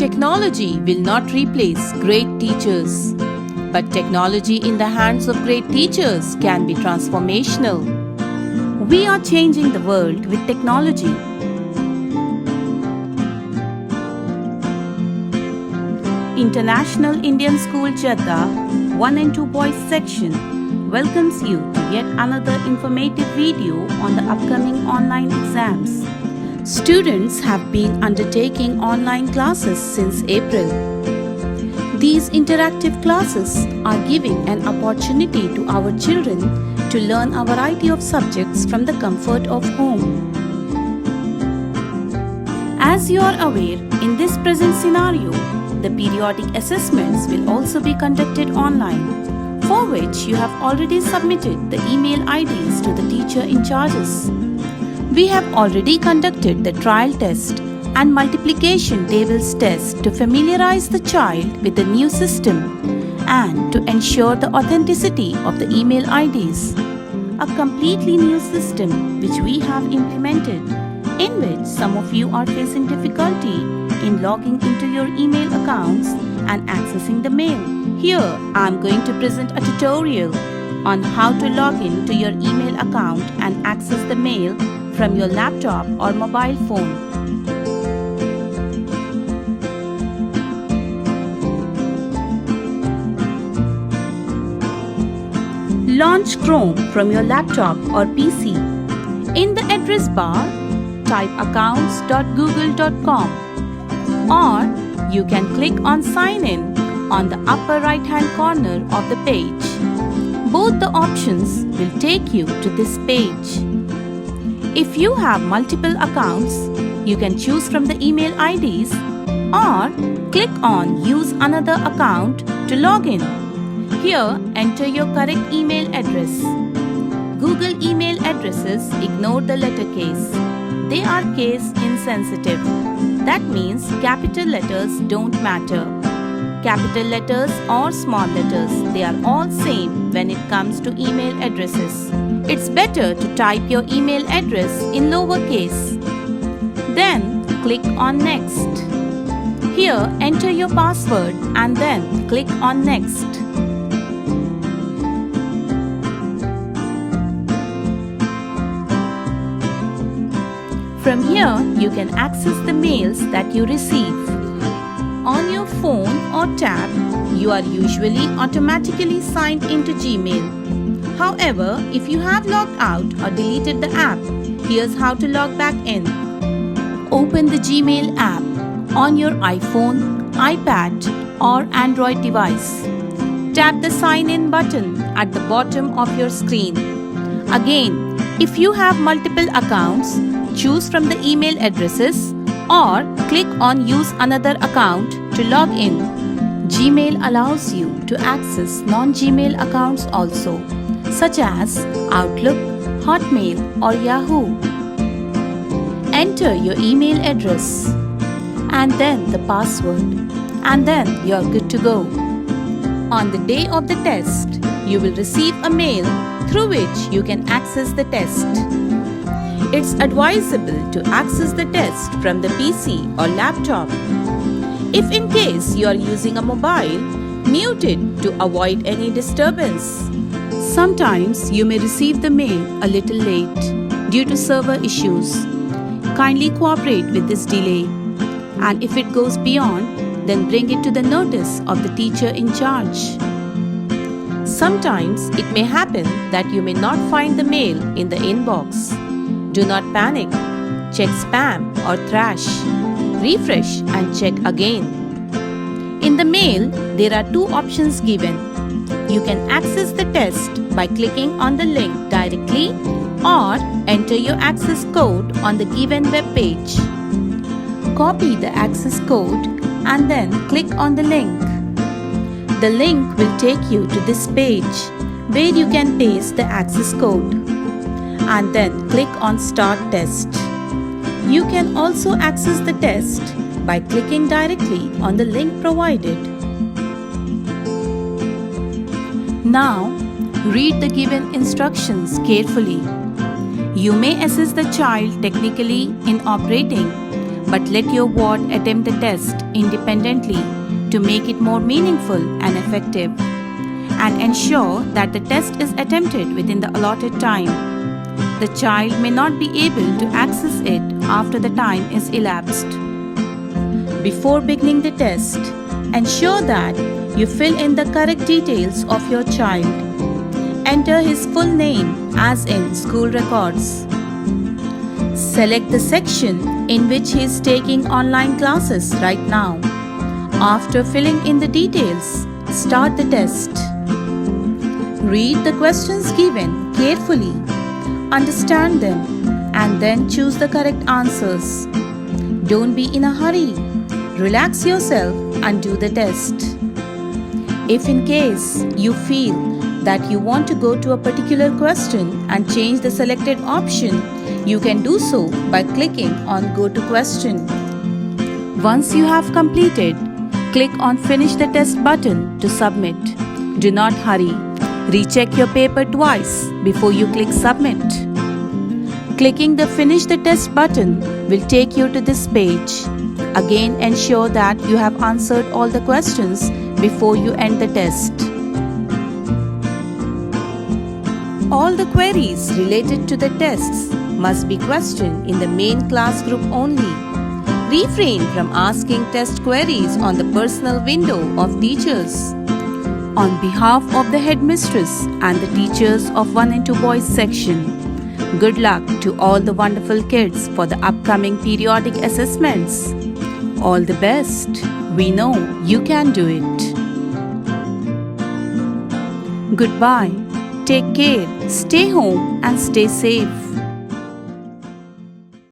Technology will not replace great teachers, but technology in the hands of great teachers can be transformational. We are changing the world with technology. International Indian School Jeddah 1 and 2 Boys section welcomes you to yet another informative video on the upcoming online exams. Students have been undertaking online classes since April. These interactive classes are giving an opportunity to our children to learn a variety of subjects from the comfort of home. As you are aware, in this present scenario, the periodic assessments will also be conducted online, for which you have already submitted the email IDs to the teacher in charges. We have already conducted the trial test and multiplication tables test to familiarize the child with the new system and to ensure the authenticity of the email IDs. A completely new system which we have implemented, in which some of you are facing difficulty in logging into your email accounts and accessing the mail. Here I am going to present a tutorial on how to log in to your email account and access the mail from your laptop or mobile phone. Launch Chrome from your laptop or PC. In the address bar, type accounts.google.com, or you can click on Sign In on the upper right hand corner of the page. Both the options will take you to this page. If you have multiple accounts, you can choose from the email IDs or click on Use Another Account to log in. Here, enter your correct email address. Google email addresses ignore the letter case. They are case insensitive. That means capital letters don't matter. Capital letters or small letters, they are all same when it comes to email addresses. It's better to type your email address in lowercase. Then click on Next. Here, enter your password and then click on Next. From here, you can access the mails that you receive. On your phone or tab, you are usually automatically signed into Gmail. However, if you have logged out or deleted the app, here's how to log back in. Open the Gmail app on your iPhone, iPad or Android device. Tap the Sign In button at the bottom of your screen. Again, if you have multiple accounts, choose from the email addresses or click on Use Another Account to log in. Gmail allows you to access non-Gmail accounts also, such as Outlook, Hotmail or Yahoo. Enter your email address and then the password, and then you're good to go. On the day of the test, you will receive a mail through which you can access the test. It's advisable to access the test from the PC or laptop. If in case you are using a mobile, mute it to avoid any disturbance. Sometimes you may receive the mail a little late due to server issues. Kindly cooperate with this delay, and if it goes beyond, then bring it to the notice of the teacher in charge. Sometimes it may happen that you may not find the mail in the inbox. Do not panic. Check spam or trash. Refresh and check again. In the mail, there are two options given. You can access the test by clicking on the link directly or enter your access code on the given web page. Copy the access code and then click on the link. The link will take you to this page where you can paste the access code and then click on Start Test. You can also access the test by clicking directly on the link provided. Now, read the given instructions carefully. You may assist the child technically in operating but let your ward attempt the test independently to make it more meaningful and effective, and ensure that the test is attempted within the allotted time. The child may not be able to access it after the time is elapsed. Before beginning the test, ensure that you fill in the correct details of your child. Enter his full name as in school records. Select the section in which he is taking online classes right now. After filling in the details, start the test. Read the questions given carefully, understand them, and then choose the correct answers. Don't be in a hurry. Relax yourself and do the test. If in case you feel that you want to go to a particular question and change the selected option, you can do so by clicking on Go to Question. Once you have completed, click on Finish the Test button to submit. Do not hurry. Recheck your paper twice before you click Submit. Clicking the Finish the Test button will take you to this page. Again, ensure that you have answered all the questions before you end the test. All the queries related to the tests must be questioned in the main class group only. Refrain from asking test queries on the personal window of teachers. On behalf of the headmistress and the teachers of 1 and 2 boys section, good luck to all the wonderful kids for the upcoming periodic assessments. All the best. We know you can do it. Goodbye. Take care. Stay home and stay safe.